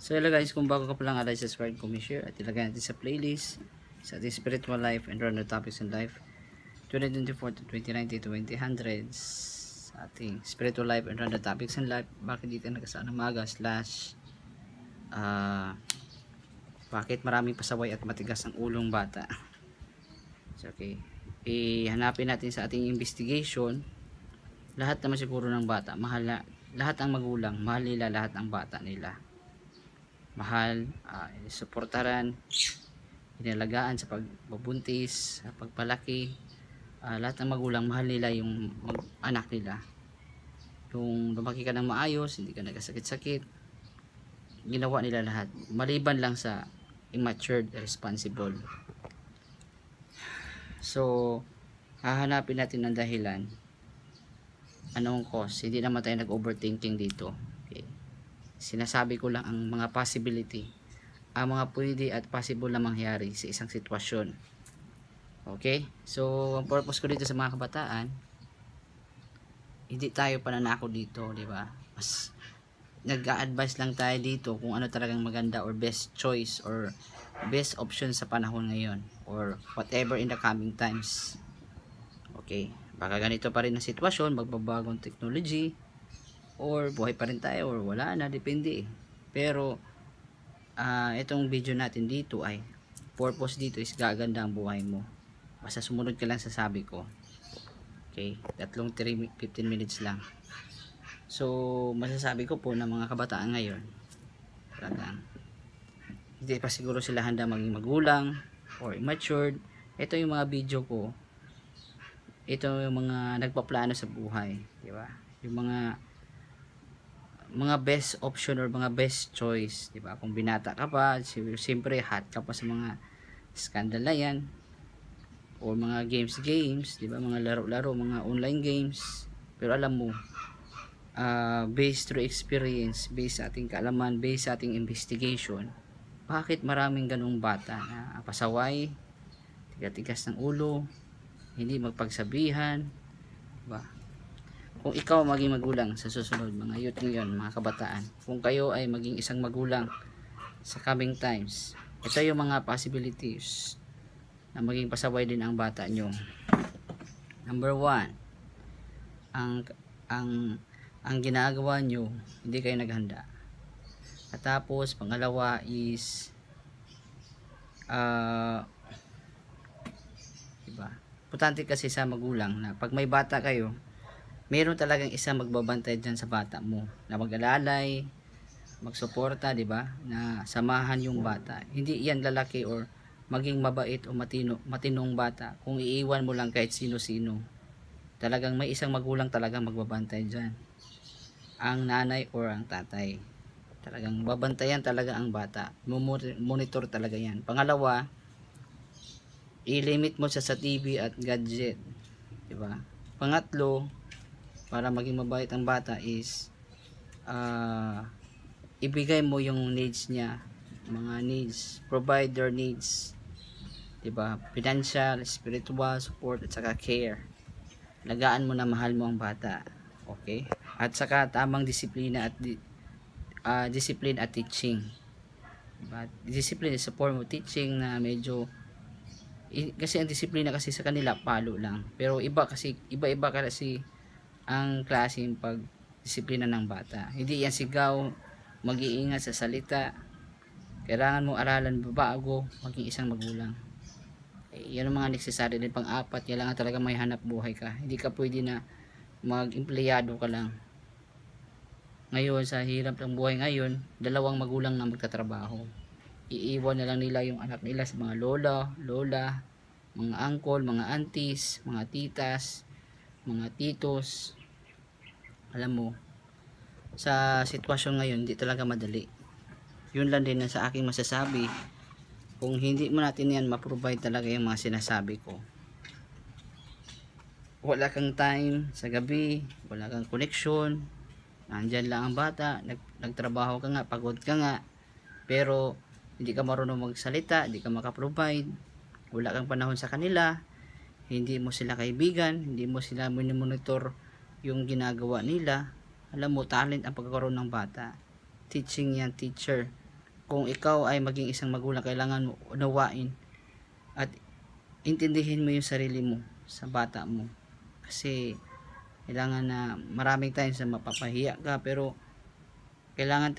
So hello guys, kung bago ka pa lang, subscribe, comment, share at ilagay natin sa playlist sa ating spiritual life and random topics in life 2024 to 2090 to 2000s sa ating spiritual life and random topics in life. Bakit dito nagkasaan ng maga bakit maraming pasaway at matigas ang ulong bata. So okay, ihanapin natin sa ating investigation. Lahat naman siguro ng bata lahat ang magulang mahal nila lahat ang bata nila, mahal, suportaran, inalagaan sa pagbubuntis, sa pagpalaki. Lahat ng magulang mahal nila yung anak nila. Yung lumaki ka ng maayos, hindi ka nagkasakit-sakit, ginawa nila lahat, maliban lang sa immature, irresponsible. So hahanapin natin ng dahilan. Anong cause? Hindi naman tayo nag-overthinking dito. Okay. Sinasabi ko lang ang mga possibility, ang mga pwede at possible na mangyari sa isang sitwasyon. Okay? So, ang purpose ko dito sa mga kabataan, hindi tayo pananako dito, di ba? Mas nag-a-advise lang tayo dito kung ano talagang maganda or best choice or best option sa panahon ngayon or whatever in the coming times. Okay? Baka ganito pa rin ang sitwasyon, magbabagong technology, or buhay pa rin tayo, or wala na, depende. Pero itong video natin dito ay purpose dito is gaganda ang buhay mo. Basta sumunod ka lang sa sabi ko. Okay, 15 minutes lang. So masasabi ko po na mga kabataan ngayon, talagang hindi pa siguro sila handa maging magulang or immature. Ito yung mga video ko, ito yung mga nagpaplano sa buhay, di ba? Yung mga best option or mga best choice, di ba? Kung binata ka pa, siyempre hot ka pa sa mga skandal na yan or mga games, di ba? Mga laro-laro, mga online games. Pero alam mo, based through experience, based sa ating kaalaman, based sa ating investigation, bakit maraming ganung bata na pasaway, tigas ng ulo, hindi magpagsabihan, diba? Kung ikaw maging magulang sa susunod, mga youth ngayon, mga kabataan, kung kayo ay maging isang magulang sa coming times, ito yung mga possibilities na maging pasaway din ang bata nyo. Number 1, ang ginagawa nyo, hindi kayo naghanda. At tapos pangalawa is diba? Importante kasi sa magulang na pag may bata kayo, meron talagang isa magbabantay dyan sa bata mo, na mag-alalay, magsuporta, di ba? Na samahan yung bata. Hindi yan lalaki or maging mabait o matinong bata kung iiwan mo lang kahit sino-sino. Talagang may isang magulang talagang magbabantay dyan. Ang nanay or ang tatay. Talagang babantayan talaga ang bata. Monitor talaga yan. Pangalawa, i-limit mo siya sa TV at gadget, di ba? Pangatlo, para maging mabait ang bata is ibigay mo yung needs niya, mga needs, provide their needs, di ba? Financial, spiritual support at saka care. Lagaan mo na mahal mo ang bata, okay? At saka tamang disiplina at discipline at teaching, diba? Discipline is a form of teaching na medyo kasi ang disiplina kasi sa kanila palo lang, pero iba kasi ang klaseng pagdisiplina ng bata. Hindi yan sigaw, mag-iingat sa salita. Kailangan mo aralan bago maging isang magulang. Yan ang mga necessary din. Pang-apat, kailangan talaga may hanap buhay ka. Hindi ka pwede na mag-empleyado ka lang. Ngayon sa hirap ng buhay ngayon, dalawang magulang na magtatrabaho. Iiwan na lang nila yung anak nila sa mga lola, mga uncle, mga aunties, mga titas, mga titos. Alam mo, sa sitwasyon ngayon, hindi talaga madali. Yun lang din na sa aking masasabi. Kung hindi mo natin yan ma-provide talaga yung mga sinasabi ko, wala kang time sa gabi, wala kang connection, nandyan lang ang bata, nagtrabaho ka nga, pagod ka nga, pero hindi ka marunong magsalita, hindi ka makaprovide, wala kang panahon sa kanila, hindi mo sila kaibigan, hindi mo sila monitor yung ginagawa nila. Alam mo, talent ang pagkakaroon ng bata. Teaching yan, teacher. kung ikaw ay maging isang magulang, kailangan mo unawain at intindihin mo yung sarili mo sa bata mo. Kasi kailangan na maraming times na mapapahiya ka, pero kailangan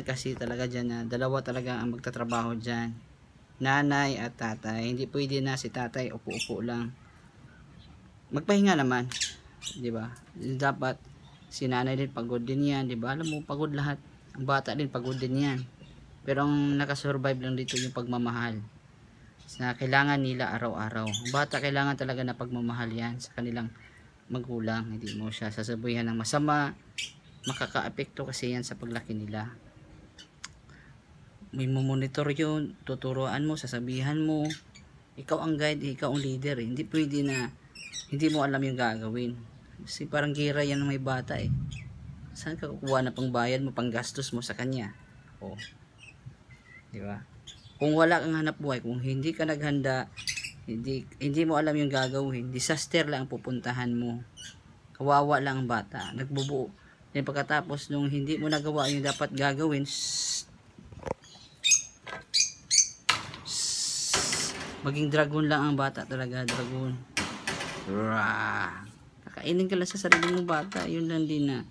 kasi talaga dyan na dalawa talaga ang magtatrabaho dyan, nanay at tatay. Hindi pwede na si tatay upo-upo lang, magpahinga naman, di ba? Dapat si nanay din pagod din yan, di ba? Alam mo, pagod lahat, ang bata din pagod din yan, pero ang nakasurvive lang dito yung pagmamahal na kailangan nila araw-araw. Ang bata kailangan talaga na pagmamahal yan sa kanilang magulang. Hindi mo siya sasabuyan ng masama, makaka-apekto kasi yan sa paglaki nila. May monitor yun, tuturuan mo, sasabihan mo, ikaw ang guide, ikaw ang leader eh. Hindi pwede na hindi mo alam yung gagawin, kasi parang gira yan ng may bata eh. Saan ka kukuha na pang bayad mo, pang gastos mo sa kanya? Oh, di ba? Kung wala kang hanap buhay, kung hindi ka naghanda, hindi mo alam yung gagawin, disaster lang ang pupuntahan mo. Kawawa lang ang bata, nagbubuo. Then pagkatapos nung hindi mo nagawa yung dapat gagawin, maging dragon lang ang bata talaga, dragon. Kakainin ka lang sa sarili mong bata. Yun lang din na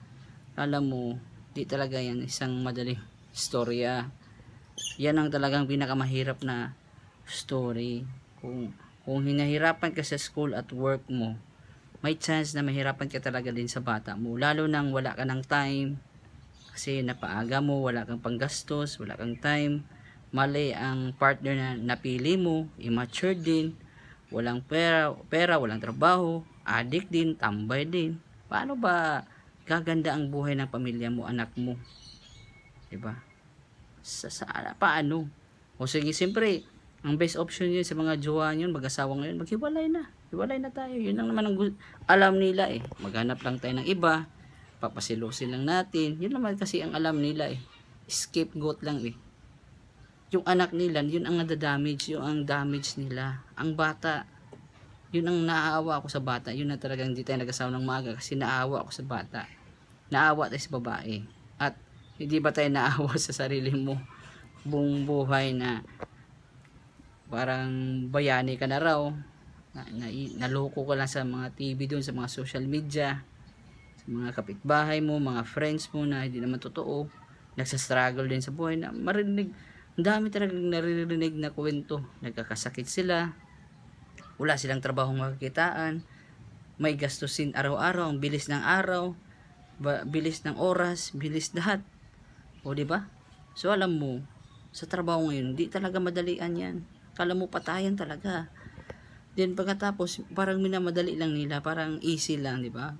alam mo, di talaga yan isang madaling istorya. Yan ang talagang pinakamahirap na story. Kung hinahirapan ka sa school at work mo, may chance na mahirapan ka talaga din sa bata mo, lalo nang wala ka ng time kasi napaaga mo, wala kang panggastos, wala kang time, mali ang partner na napili mo, immature din, walang pera, walang trabaho, addict din, tambay din. Paano ba gaganda ang buhay ng pamilya mo, anak mo? Diba? Paano? O sige, siyempre ang best option yun sa mga jowa yun, mag-asawa ngayon, maghiwalay na. Hiwalay na tayo. Yun lang naman ang alam nila eh. Maghanap lang tayo ng iba. Papasilusin lang natin. Yun naman kasi ang alam nila eh. Scapegoat lang eh. Yung anak nila, yun ang nadadamage. Yung ang damage nila. Ang bata, yun ang naaawa ako sa bata. Yun na talagang hindi tayo nag-asawa ng maaga kasi naaawa ako sa bata. Naawa tayo sa babae. At hindi ba tayo naawa sa sarili mo buong buhay na parang bayani ka na raw, naloko ka lang sa mga TV doon, sa mga social media, sa mga kapitbahay mo, mga friends mo na hindi naman totoo, nagsastruggle din sa buhay na marinig. Ang dami talagang naririnig na kwento, nagkakasakit sila, wala silang trabahong makikitaan, may gastusin araw-araw, ang bilis ng araw, bilis ng oras, bilis lahat. O diba? So alam mo, sa trabaho ngayon, hindi talaga madalian yan. Kala mo patayan talaga. Then pagkatapos, parang minamadali lang nila, parang easy lang, di ba?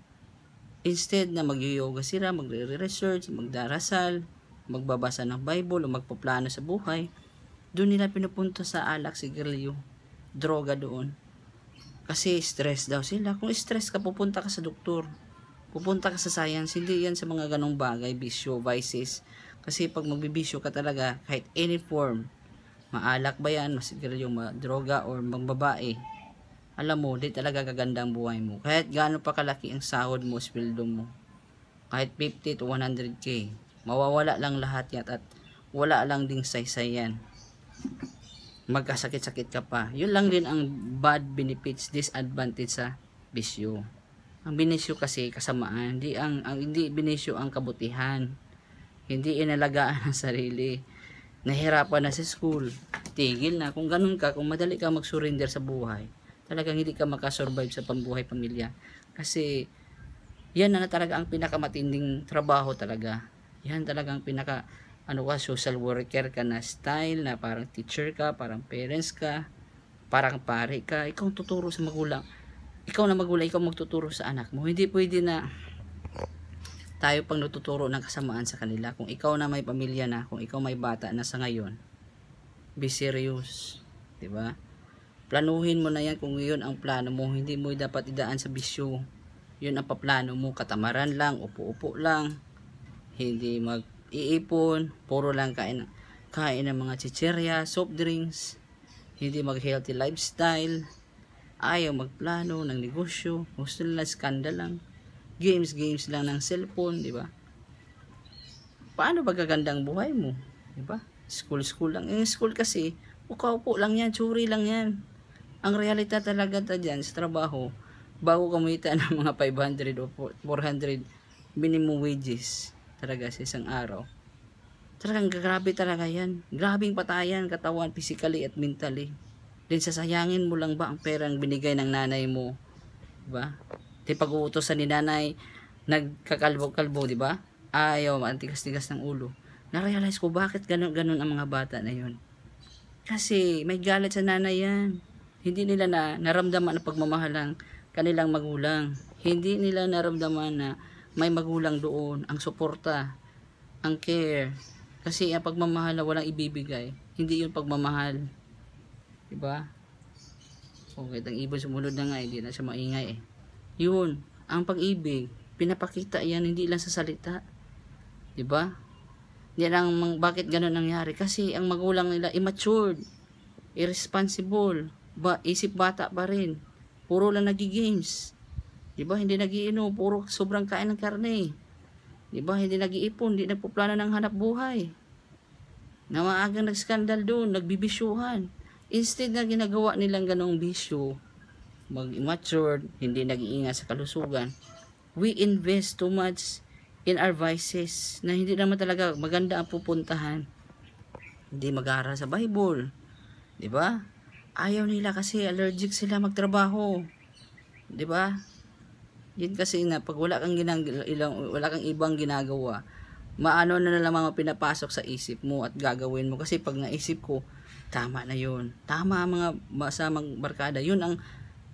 Instead na mag-yoga sila, magre-research, magdarasal, magbabasa ng Bible o magpaplano sa buhay, doon nila pinupunta sa alak, sigarilyo, droga doon. Kasi stress daw sila. Kung stress ka, pupunta ka sa doktor, pupunta ka sa science. Hindi yan sa mga ganong bagay, bisyo, vices. Kasi pag magbibisyo ka talaga, kahit any form, maalak ba yan, masigarilyo, droga, or magbabae, alam mo, di talaga gaganda ang buhay mo. Kahit gaano pa kalaki ang sahod mo, sweldo mo, kahit 50 to 100k, mawawala lang lahat yan at wala lang ding saysay yan. Magkasakit-sakit ka pa. Yun lang din ang bad benefits, disadvantage sa bisyo. Ang binisyo kasi kasamaan, hindi binisyo ang kabutihan. Hindi inalagaan ang sarili. Nahirapan na sa school, tigil na. Kung ganun ka, kung madali ka mag-surrender sa buhay, talagang hindi ka makasurvive sa pambuhay pamilya. Kasi yan na talaga ang pinakamatinding trabaho talaga. Yan talaga ang social worker ka na style, na parang teacher ka, parang parents ka, parang pare ka. Ikaw ang tuturo sa magulang. Ikaw na magulang, ikaw magtuturo sa anak mo. Hindi pwede na tayo pang natuturo ng kasamaan sa kanila. Kung ikaw na may pamilya na, kung ikaw may bata na sa ngayon, be serious, di ba? Planuhin mo na yan. Kung yun ang plano mo, hindi mo dapat idaan sa bisyo. Yun ang paplano mo, katamaran lang, upo-upo lang, hindi mag-iipon, puro lang kain ng mga chicherya, soft drinks, hindi mag-healthy lifestyle, ayaw magplano ng negosyo, gusto nila skandal lang, games lang ng cellphone, di ba? Paano ba gaganda ang buhay mo? Diba? School lang. Yung school kasi, upo lang yan, tsuri lang yan. Ang realita talaga dyan sa trabaho, bago kumita ng mga 500 o 400 minimum wages talaga sa isang araw. Talagang grabe talaga yan. Grabing patayan, katawan, physically at mentally. Then sasayangin mo lang ba ang perang binigay ng nanay mo? Diba? Di pag-uutosan ni nanay, nagkakalbo-kalbo, diba? Ayaw, antigas-tigas ng ulo. Na-realize ko bakit ganun ang mga bata na yun. Kasi may galit sa nanay yan. Hindi nila naramdaman ang pagmamahal ng kanilang magulang. Hindi nila naramdaman na may magulang doon, ang suporta, ang care. Kasi ang pagmamahal na walang ibibigay, hindi yung pagmamahal. Diba? Okay, ang ibon sumunod na nga, hindi na siya maingay eh. Yun, ang pag-ibig, pinapakita yan, hindi lang sa salita. Diba? Hindi lang, bakit ganun nangyari? Kasi ang magulang nila, immature, irresponsible, isip bata pa rin. Puro lang nagi-games. Diba? Hindi nagiinom, puro sobrang kain ng karne. Diba? Hindi nag-iipon, hindi nagpuplano ng hanap buhay. Na maagang nag-skandal doon, nagbibisyuhan. Instead na ginagawa nilang ganong bisyo, mag-immature, hindi nag-iingat sa kalusugan, we invest too much in our vices na hindi naman talaga maganda ang pupuntahan. Hindi mag-aaral sa Bible. Diba? Ayaw nila kasi allergic sila magtrabaho. Diba? Yun kasi na pag wala kang ibang ginagawa, maano na lang mga pinapasok sa isip mo at gagawin mo. Kasi pag naisip ko, tama na yun. Tama ang mga masamang barkada. Yun ang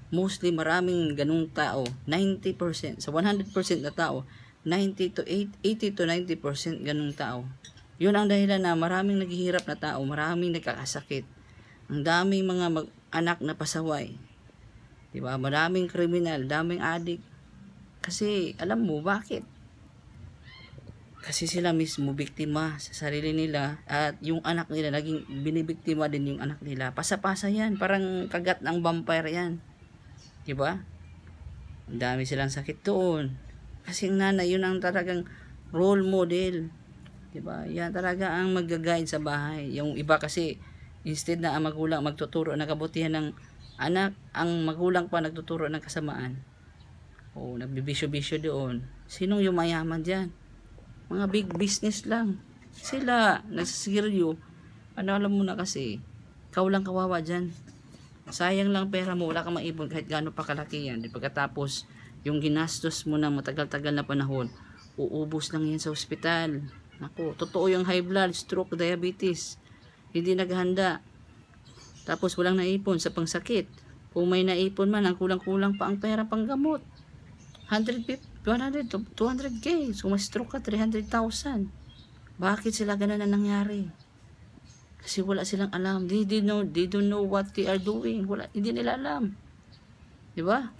mostly maraming ganung tao. 90%. Sa 100% na tao, 80 to 90% ganung tao. Yun ang dahilan na maraming naghihirap na tao, maraming nagkakasakit. Ang daming mga anak na pasaway. Diba? Maraming kriminal, daming adik. Kasi alam mo bakit? Kasi sila mismo biktima sa sarili nila at yung anak nila naging binibiktima din yung anak nila. Pasa-pasa yan, parang kagat ng vampire yan. Diba? Ang dami silang sakit doon. Kasi ang nanay, yun ang talagang role model. Diba? Yan talaga ang mag-guide sa bahay. Yung iba kasi, instead na ang magulang magtuturo ng kabutihan ng anak, ang magulang pa nagtuturo ng kasamaan. O, nagbibisyo-bisyo doon. Sinong yung mayaman dyan? Mga big business lang. Sila, nagsisiryo. Ano alam mo na kasi, ikaw lang kawawa dyan. Sayang lang pera mo, wala kang maipon kahit gaano pa kalaki yan. Di pagkatapos, yung ginastos mo na matagal-tagal na panahon, uubos lang yan sa ospital. Naku, totoo yung high blood, stroke, diabetes. Hindi naghanda. Tapos walang naipon sa pangsakit. Kung may naipon man, ang kulang-kulang pa ang pera pang gamot. 150, 100 to 200k. So, ma-stroke ka, 300,000. Bakit sila ganun na nangyari? Kasi wala silang alam. They don't know what they are doing. Hindi nila alam. Diba?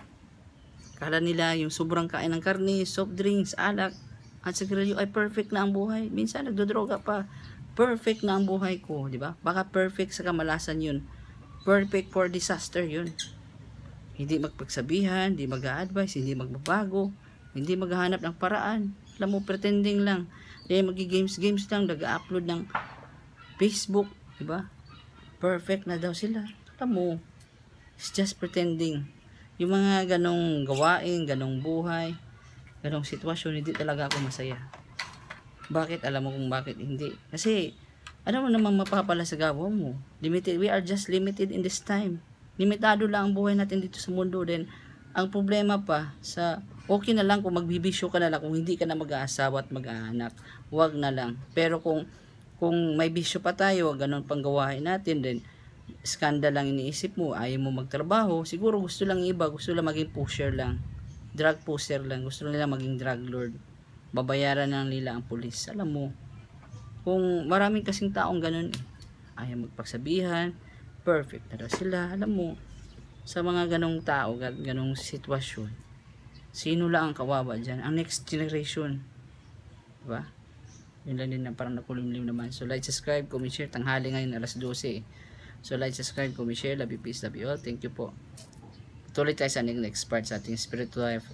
Kala nila yung sobrang kain ng karne, soft drinks, alak, at sigarilyo ay perfect na ang buhay. Minsan nagdodroga pa. Perfect na ang buhay ko. Diba? Baka perfect sa kamalasan yun. Perfect for disaster yun. Hindi magpagsabihan, hindi mag-a-advise, hindi magbabago, hindi maghahanap ng paraan. Alam mo, pretending lang. Magi-games lang, nag-upload ng Facebook, diba? Perfect na daw sila. Alam mo, it's just pretending. Yung mga ganong gawain, ganong buhay, ganong sitwasyon, hindi talaga ako masaya. Bakit? Alam mo kung bakit hindi. Kasi, ano mo namang mapapala sa gawa mo? Limited, we are just limited in this time. Limitado lang ang buhay natin dito sa mundo din. Ang problema pa sa okay na lang kung magbibisyo ka na lang, kung hindi ka na mag-aasawa at mag-aanak, wag na lang. Pero kung may bisyo pa tayo, ganun pang gawain natin din, skandal lang iniisip mo, ayaw mo magtrabaho, siguro gusto lang iba, gusto lang maging pusher lang, drug pusher lang, gusto nila maging drug lord, babayaran na nila ang pulis. Alam mo, kung maraming kasing taong ganun, ayaw magpagsabihan, perfect na daw sila. Alam mo, sa mga ganong tao, ganong sitwasyon, sino lang ang kawawa dyan? Ang next generation. Diba? Yun lang din na parang nakulimlim naman. So like, subscribe, comment, share. Tanghali ngayon, alas 12. So like, subscribe, comment, share. Love you, peace, love you all. Thank you po. Tuloy tayo sa next part sa ating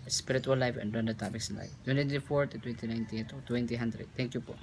spiritual life and random topics in life. 2024 to 2019 to 2000. Thank you po.